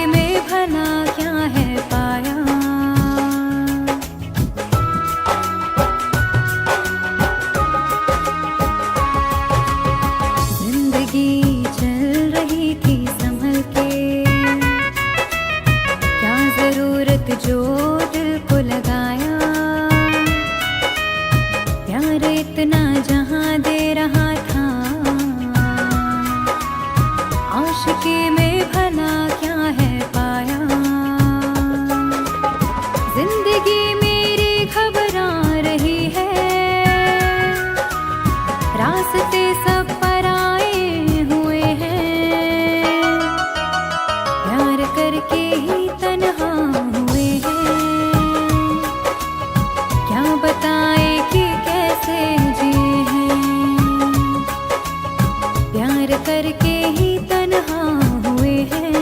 में भला क्या है पाया। जिंदगी चल रही थी संभल के, क्या जरूरत जो दिल को लगाया। प्यार इतना जहां दे रहा था, आशिकी में भला क्या है पाया। जिंदगी मेरी घबरा रही है, रास्ते सब पराए हुए हैं। प्यार करके ही तन्हा हुए हैं, क्या बताए कि कैसे जिए हैं। प्यार करके ही तन्हा हुए हैं,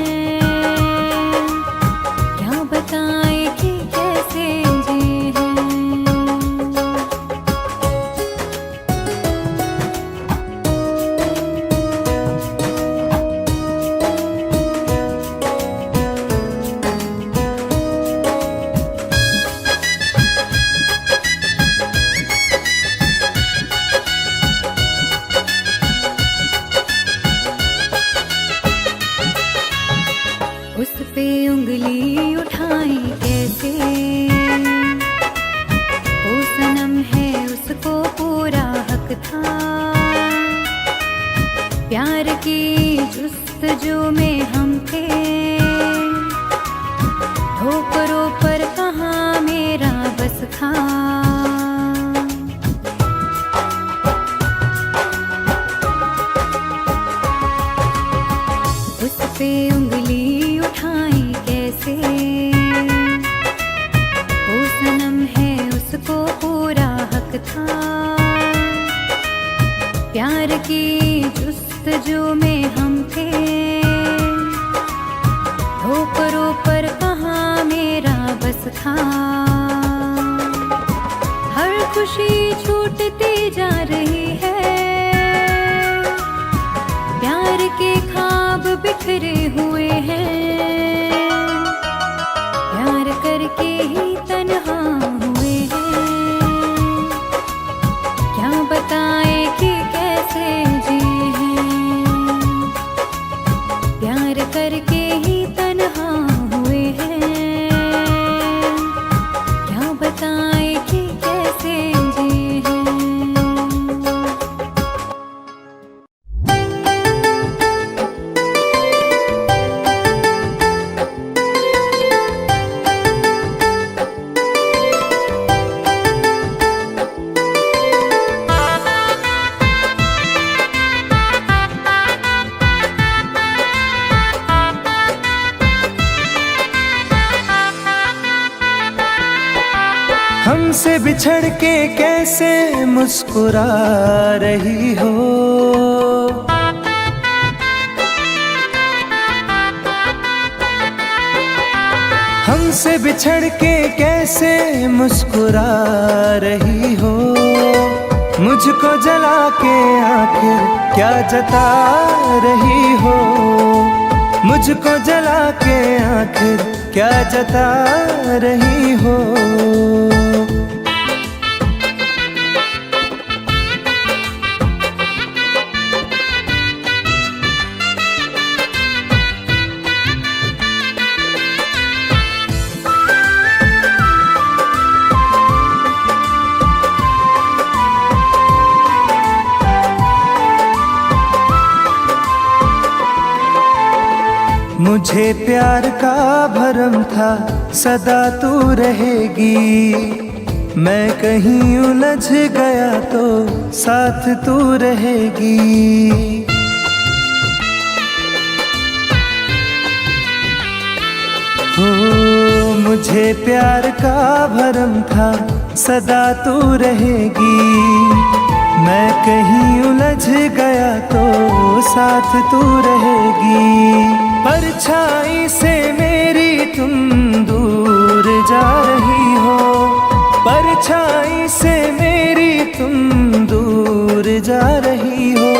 क्या बताए कि कैसे जिए हैं। उस पे उंगली उठाई कैसे, वो सनम है उसको पूरा हक था। प्यार की जुस्तजू में हम थे, ठोकरों पर कहाँ मेरा बस था। उस पे उंगली उठाई कैसे, वो सनम है उसको पूरा हक था। प्यार की जुस्तजू में हम थे, ठोकरों पर कहाँ मेरा बस था। हर खुशी छूटती जा रही है, प्यार के ख्वाब बिखरे हुए हैं। प्यार करके ही तन्हा हुए हैं, क्या बताए कि कैसे जिए हैं। प्यार करके ही तन्हा हुए हैं, क्या बताए कि कैसे जिए हैं। हमसे बिछड़ के कैसे मुस्कुरा रही हो। हमसे बिछड़ के कैसे मुस्कुरा रही हो। मुझको जला के आखिर क्या जता रही हो। मुझको जला के आखिर क्या जता रही हो। मुझे प्यार का भरम था सदा तू रहेगी। मैं कहीं उलझ गया तो साथ तू रहेगी। हो मुझे प्यार का भरम था सदा तू रहेगी। मैं कहीं उलझ गया तो साथ तू रहेगी। परछाई से मेरी तुम दूर जा रही हो। परछाई से मेरी तुम दूर जा रही हो।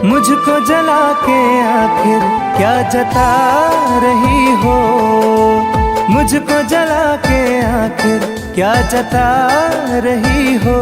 मुझको जला के आखिर क्या जता रही हो, मुझको जला के आखिर क्या जता रही हो।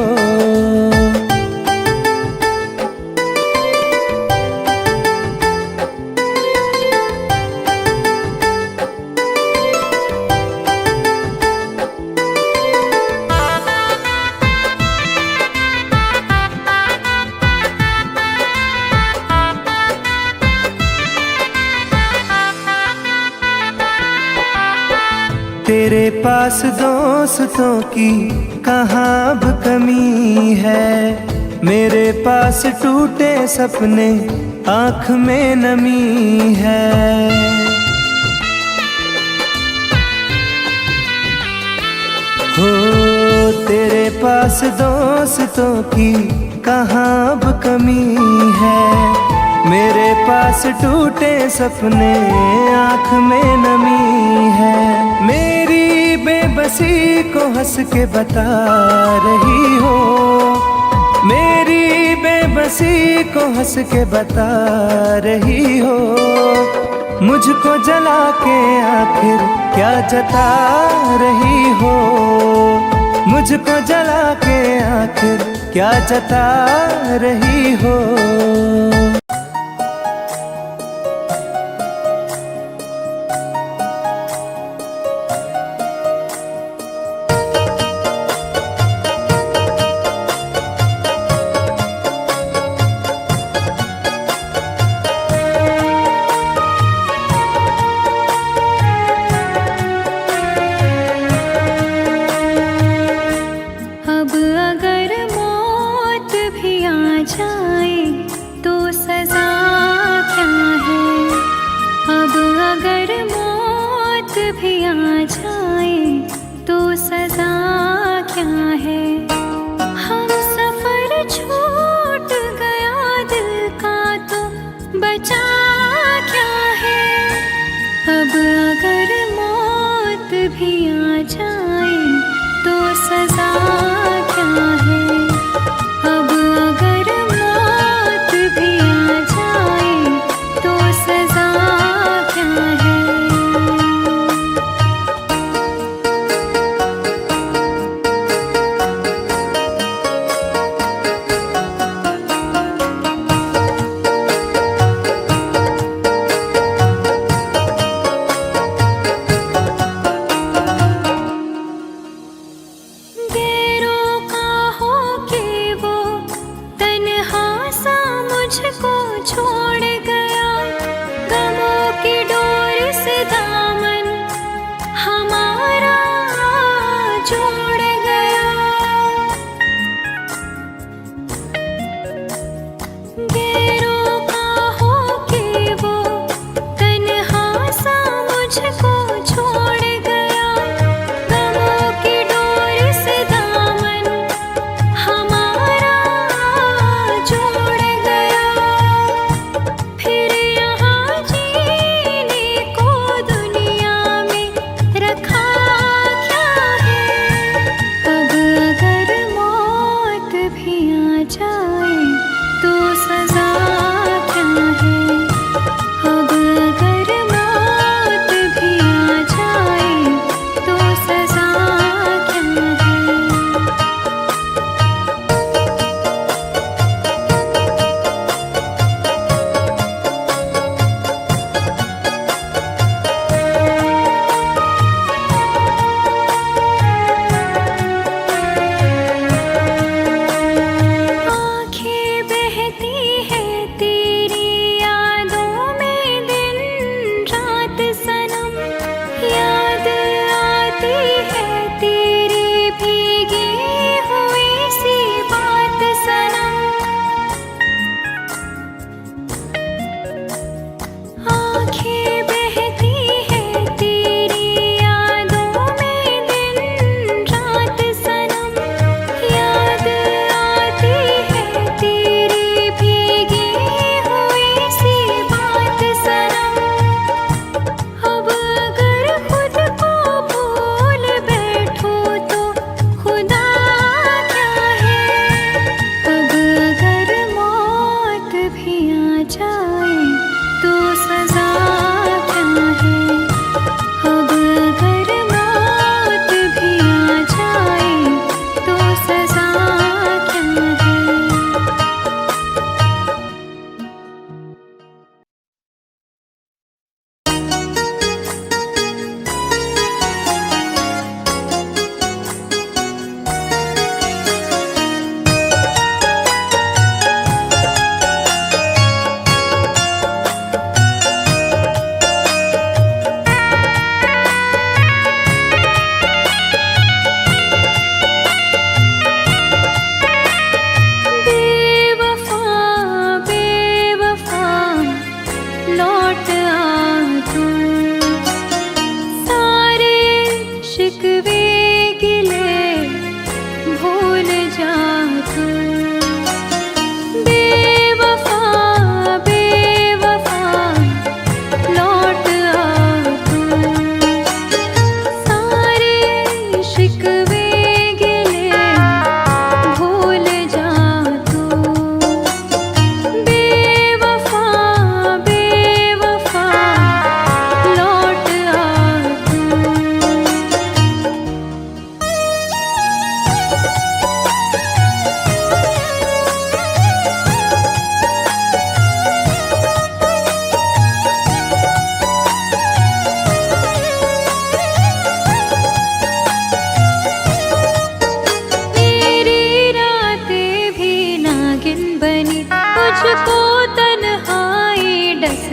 तेरे पास दोस्तों की कहाँ अब कमी है, मेरे पास टूटे सपने आँख में नमी है। हो तेरे पास दोस्तों की कहाँ अब कमी है, मेरे पास टूटे सपने आँख में नमी है। मेरी बेबसी को हंस के बता रही हो, मेरी बेबसी को हंस के बता रही हो। मुझको जला के आखिर क्या जता रही हो, मुझको जला के आखिर क्या जता रही हो।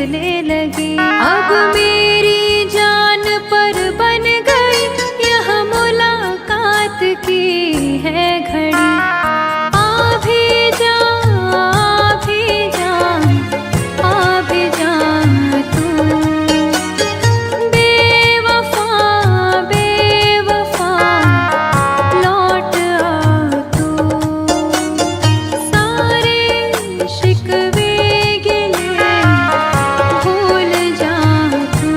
फिसलने लगी। अब मेरी जान पर बन गई यह मुलाकात की है घड़ी। आ भी जा, आ भी जा, आ भी जा तू। बेवफा, बेवफा लौट आ तू। सारे शिकवे गिले भूल जा तू।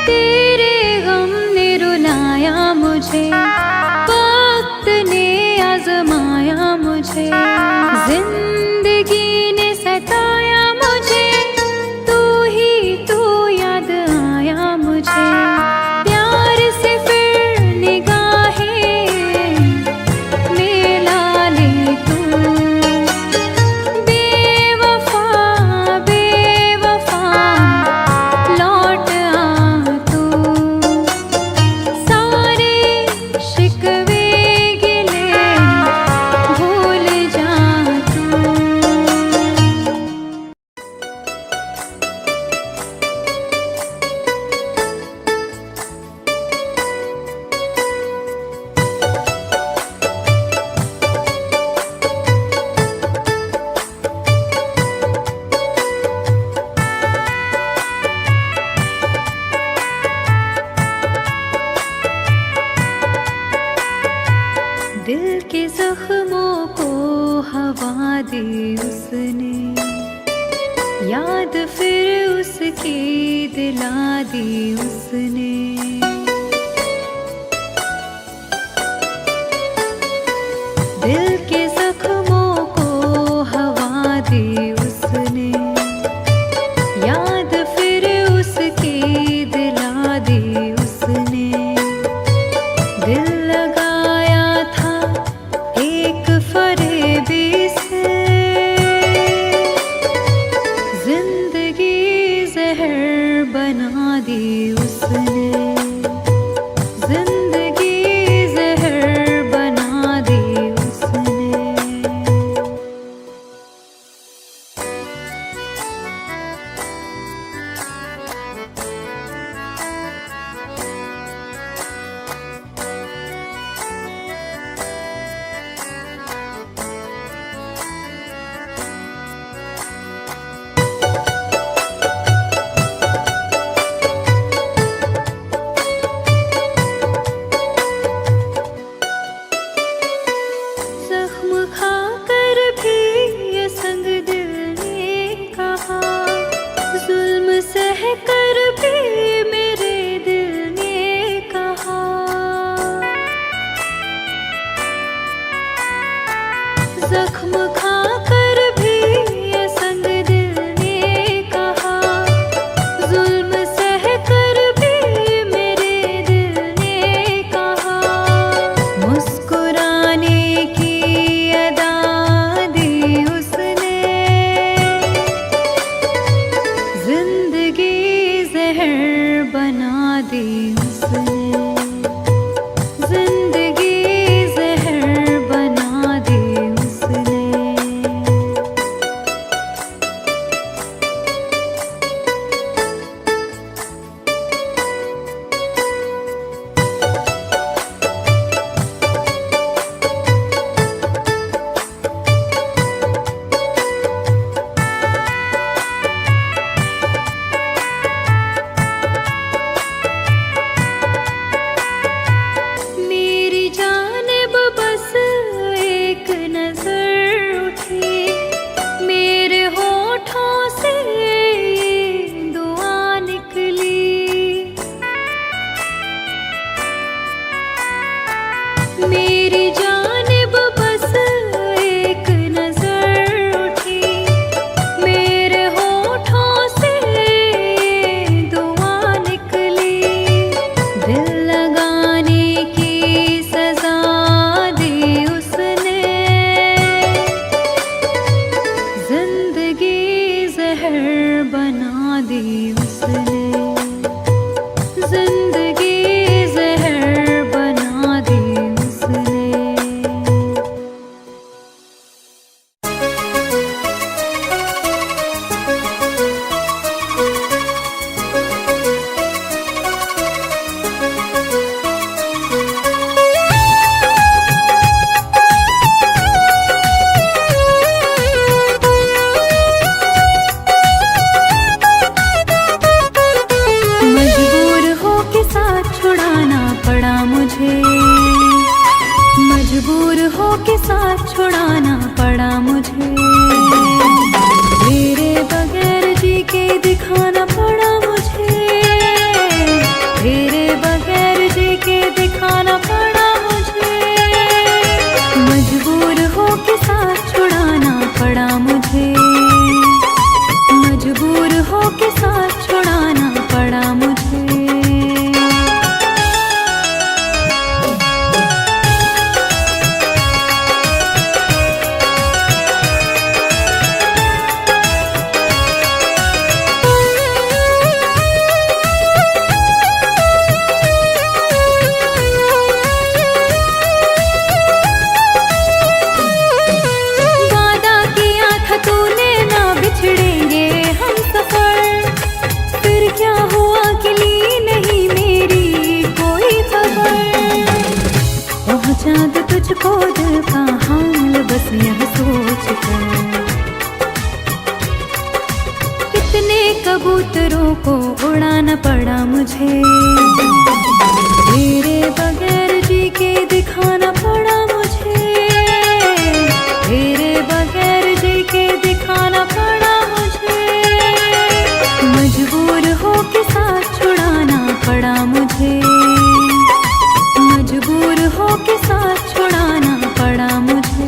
तेरे गम ने रुलाया मुझे, वक्त ने आजमाया मुझे। जिंदगी ने सताया मुझे, तू ही तू याद आया मुझे। प्यार से फिर निगाहें मिला ले तू। बेवफा, बेवफा लौट आ तू। सारे शिकवे गिले भूल जा तू। दिल के जख्मों को हवा दी उसने, याद फिर उसकी दिला दी उसने। दिल के जख्मों को हवा दी उसने, याद फिर उसकी दिला दी उसने। दिल लगाया था एक फरेबी से, जिंदगी जहर बना दी उसने। जिंदगी जहर बना दी उसने। जख्म खाकर भी ये संग दिल ने कहा, जुल्म सह कर भी मेरे दिल ने कहा। जख्म खाकर भी ये संग दिल ने कहा, जुल्म सह कर भी मेरे दिल ने कहा। मुस्कुराने की अदा दी उसने, जिंदगी जहर बना दी उसने। जिंदगी जहर बना दी उसने। हो के साथ छुड़ाना पड़ा मुझे। तेरे बगैर जी के दिखाना पड़ा मुझे। तेरे बगैर जी के दिखाना पड़ा मुझे। मजबूर हो के साथ छुड़ाना पड़ा मुझे। मजबूर हो के साथ छुड़ाना पड़ा मुझे। चाँद तुझको दिल का हाल बस यह सोच कर। कितने कबूतरों को उड़ाना पड़ा मुझे। तेरे बगैर जी के दिखाना पड़ा मुझे। तेरे बगैर जी के दिखाना पड़ा मुझे। मजबूर हो के साथ छुड़ाना पड़ा मुझे। मजबूर हो के साथ छुड़ाना पड़ा मुझे।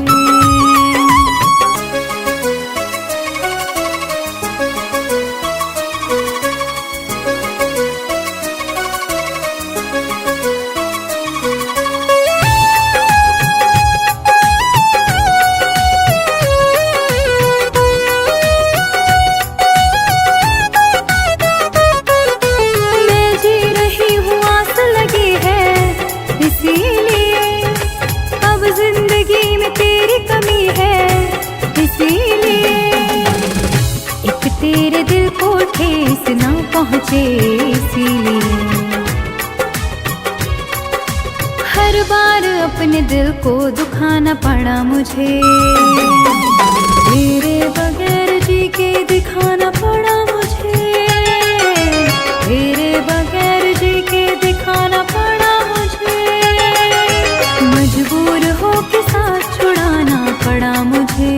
मैं जी रही हूँ आस लगी है इसीलिए। अब जिंदगी में तेरी कमी है इसीलिए। एक तेरे दिल को ठेस ना पहुँचे इसीलिए। हर बार अपने दिल को दुखाना पड़ा मुझे। तेरे बगैर जी के दिखाना पड़ा मुझे। तेरे बगैर जी के दिखाना पड़ा मुझे। मजबूर हो के साथ छुड़ाना पड़ा मुझे।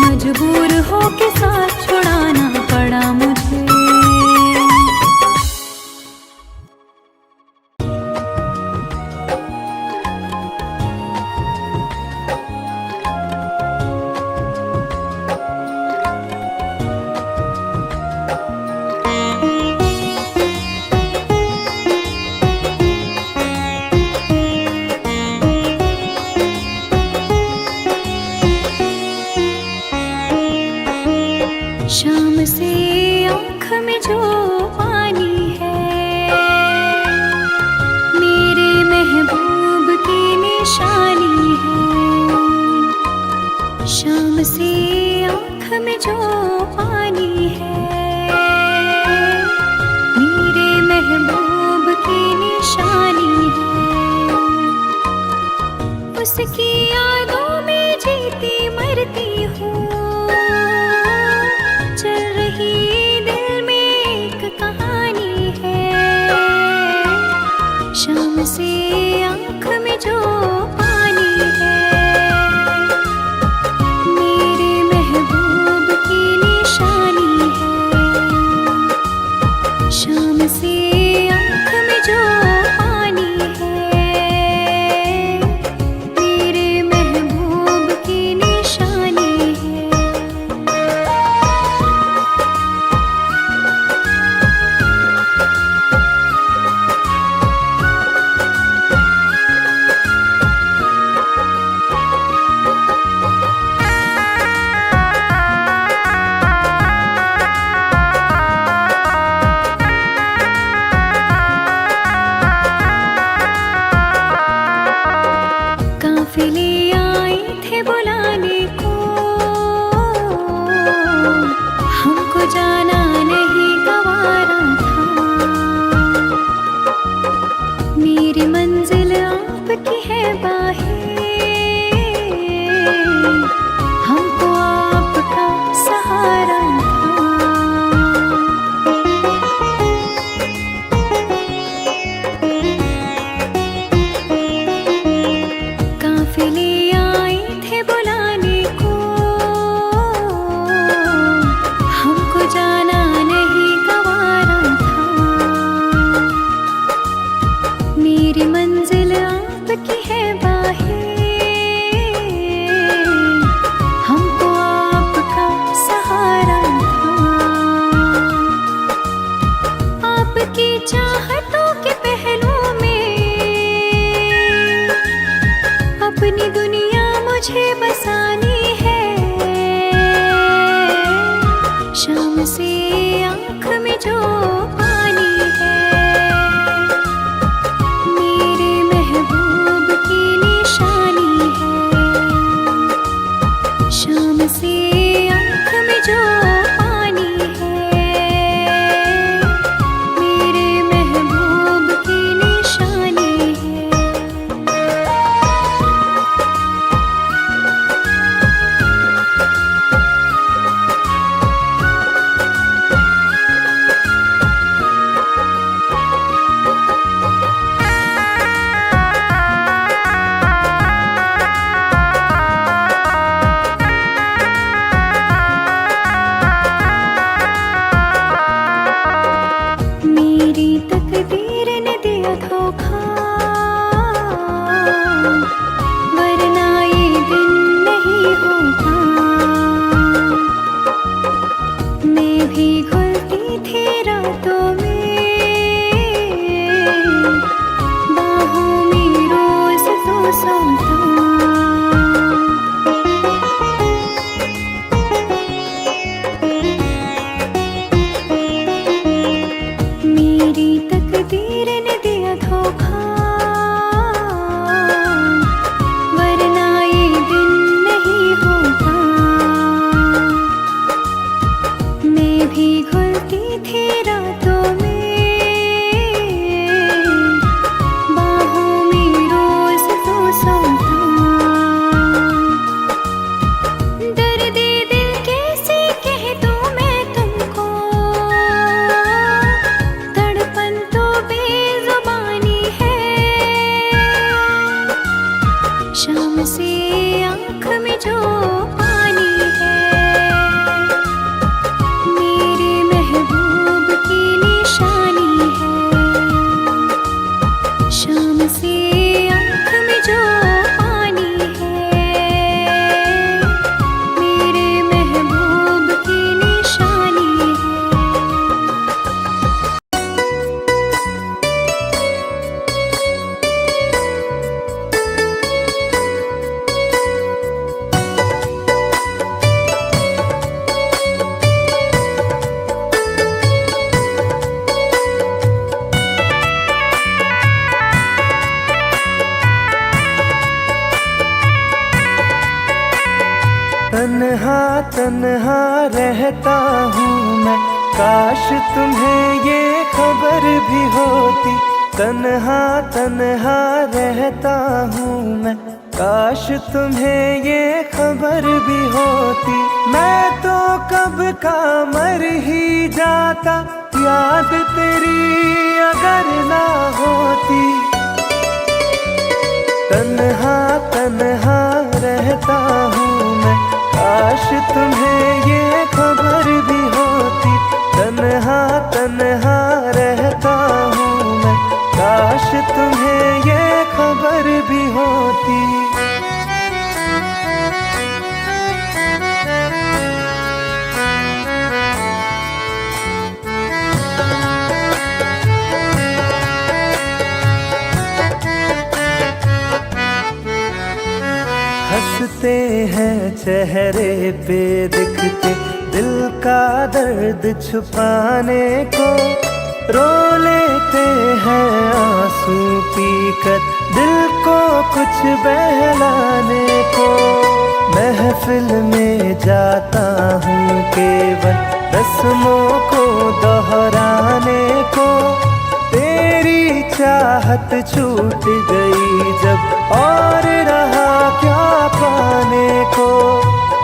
मजबूर हो के साथ छुड़ाना पड़ा मुझे। शाम से आँख में जो पानी है मेरे महबूब की निशानी है। शाम से आँख में जो पानी है मेरे महबूब की निशानी है। उसकी यादों में जीती मरती हूँ। चल रही दिल में एक कहानी है। शाम से आँख में जो पानी है मेरे महबूब की निशानी है। शाम से आँख में जो पानी है मेरे महबूब की मुझे बसानी है। शाम से आँख में जो पानी है, मेरे महबूब की निशानी है। शाम से आँख में जो पानी है, मेरे महबूब की निशानी है। मेरी तकदीर ने दिया धोखा, वरना ये दिन नहीं होता। मैं भी घुलती थी रातों में, बाहों में रोज तो सोता। मेरी तकदीर ने दिया धोखा, वरना ये दिन नहीं होता। मैं भी घुलती थी रातों में, बाहों में रोज तो सोता। दर्द-ए दिल कैसे कह दूं मैं तुमको, तड़पन तो बेजुबानी है। शाम से आँख में जो पानी है, मेरे महबूब की निशानी है। शाम से आँख में जो पानी है, मेरे महबूब की निशानी तन्हा तन्हा रहता हूँ मैं, काश तुम्हें ये खबर भी होती। तन्हा तन्हा रहता हूँ मैं, काश तुम्हें ये खबर भी होती। मैं तो कब का मर ही जाता, याद तेरी अगर ना होती। तन्हा तन्हा रहता हूँ मैं, काश तुम्हें ये खबर भी होती। तन्हा तन्हा रहता हूँ मैं, काश तुम्हें ये खबर भी होती। हंसते हैं चेहरे पे दिखते, दिल का दर्द छुपाने को। रो लेते हैं आंसू पीकर, दिल को कुछ बहलाने को। महफिल में जाता हूँ केवल रस्मों को दोहराने को। तेरी चाहत छूट गई जब, और रहा क्या पाने को।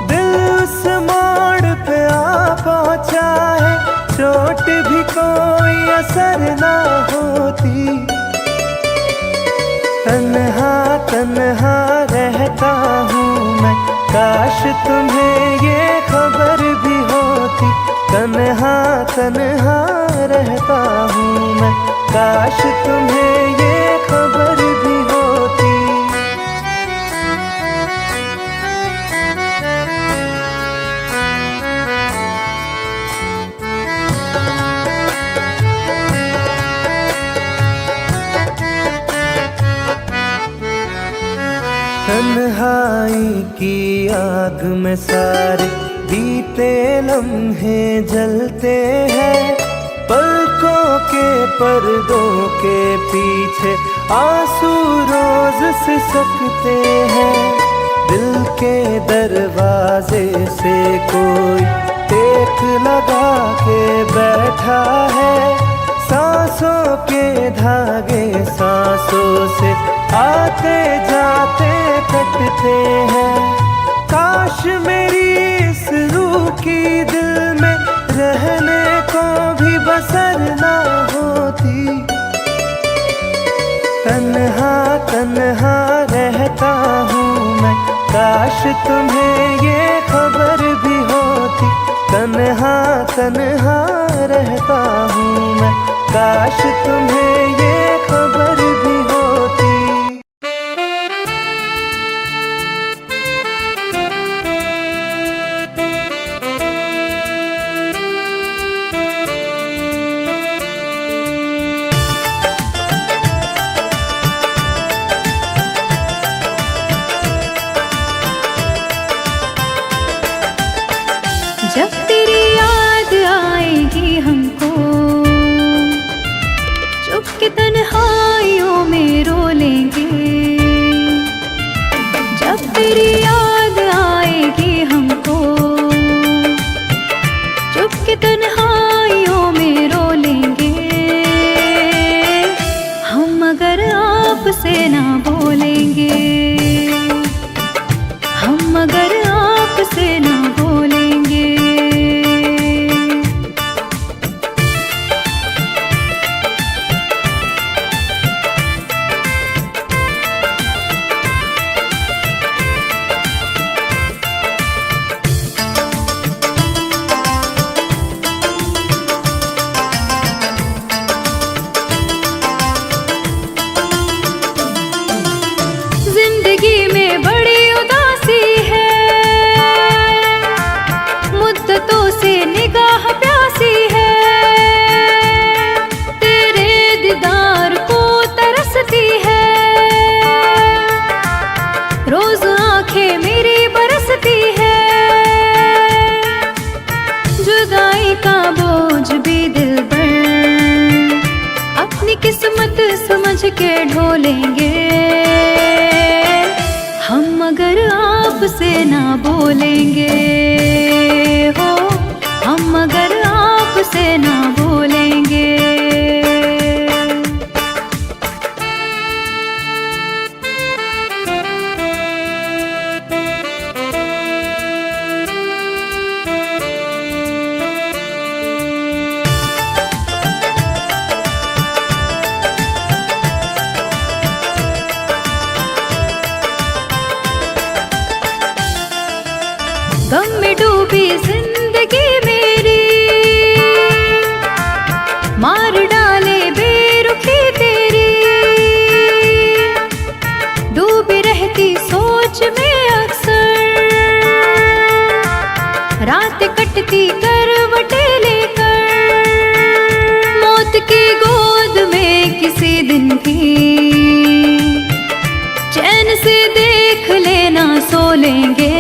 दिल उस मोड़ पे आ पहुँचा है, चोट भी कोई असर ना होती। तन्हा तन्हा रहता हूँ मैं, काश तुम्हें ये खबर भी होती। तन्हा तन्हा रहता हूँ मैं, काश तुम्हें ये खबर भी होती। तन्हा तन्हाई की आग में सारे बीते लम्हे जलते हैं। पलकों के पर्दों के पीछे आंसू रोज सिसकते हैं। दिल के दरवाजे से कोई टेक लगा के बैठा है। सांसों के धागे सांसों से आते जाते कटते हैं। काश मेरी इस रूह की दिल में रहने को भी बसर ना होती। तन्हा तन्हा रहता हूँ मैं, काश तुम्हें ये खबर भी होती। तन्हा तन्हा रहता हूँ मैं, काश तुम्हें ये खबर भी होती। जब तेरी याद आएगी हमको, चुप के तन्हाइयों में रो लेंगे। जब तेरी याद आएगी हमको, चुप के तन्हाइयों में रो लेंगे। हम अगर आपसे ना बोलेंगे, हम अगर आपसे ना बोलेंगे। जिंदगी में बड़ी उदासी है, मुद्दतों से निगाह प्यासी है। तेरे दीदार को तरसती है, रोज आंखें मेरी बरसती है। जुदाई का बोझ भी दिल पर अपनी किस्मत समझ के ढोलेंगे। हम अगर आपसे ना बोलेंगे हो, हम अगर आपसे ना बोलेंगे। गम में डूबी जिंदगी मेरी, मार डाले बेरुखी तेरी। डूबी रहती सोच में अक्सर, रात कटती करवटे लेकर। मौत की गोद में किसी दिन भी चैन से देख लेना सो लेंगे।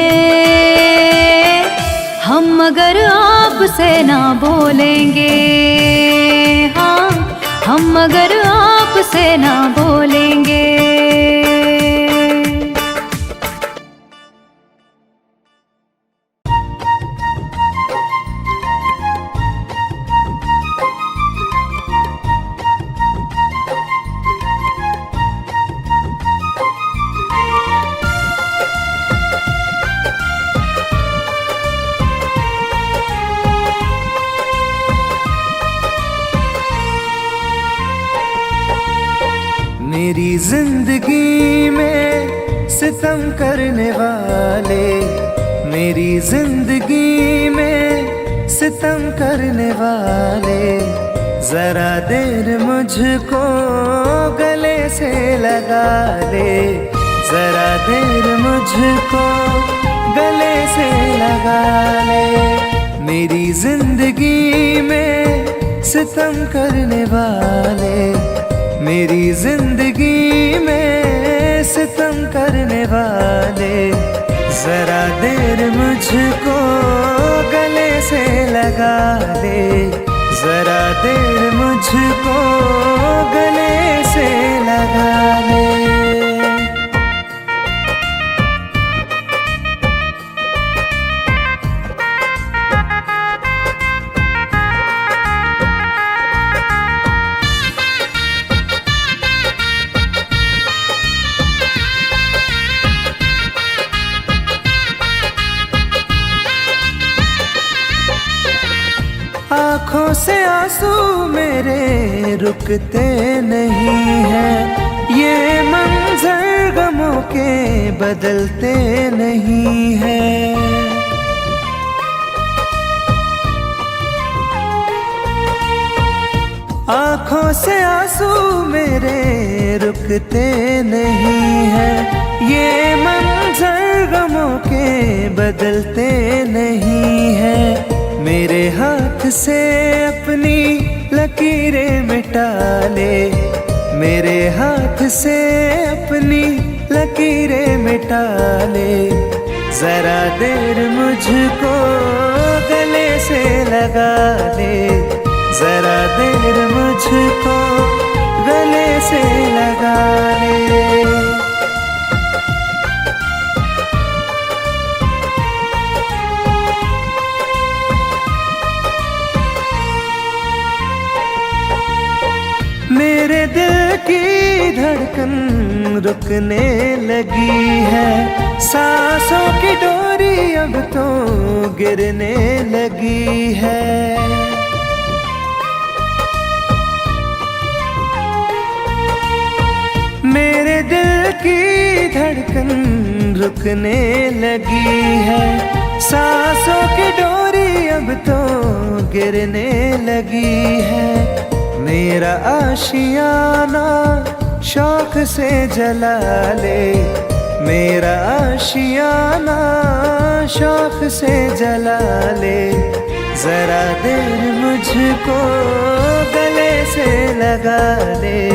हम अगर आपसे ना बोलेंगे, हाँ हम अगर आपसे ना बोलेंगे। मेरी जिंदगी में सितम करने वाले, मेरी जिंदगी में सितम करने वाले। जरा देर मुझको गले से लगा ले, जरा देर मुझको गले से लगा ले। मेरी जिंदगी में सितम करने वाले, मेरी जिंदगी में सितम करने वाले, जरा देर मुझको गले से लगा ले, जरा देर मुझको गले से लगा ले। आँखों से आंसू मेरे रुकते नहीं हैं, ये मंजर गमों के बदलते नहीं हैं। आँखों से आंसू मेरे रुकते नहीं हैं, ये मंजर गमों के बदलते नहीं हैं। मेरे हाथ से अपनी लकीरें मिटा ले, मेरे हाथ से अपनी लकीरें मिटा ले, जरा देर मुझको गले से लगा ले, जरा देर मुझको गले से लगा ले। मेरे दिल की धड़कन रुकने लगी है, सांसों की डोरी अब तो गिरने लगी है। मेरे दिल की धड़कन रुकने लगी है, सांसों की डोरी अब तो गिरने लगी है। मेरा आशियाना शौक से जला ले, मेरा आशियाना शौक से जला ले, जरा देर मुझको गले से लगा ले,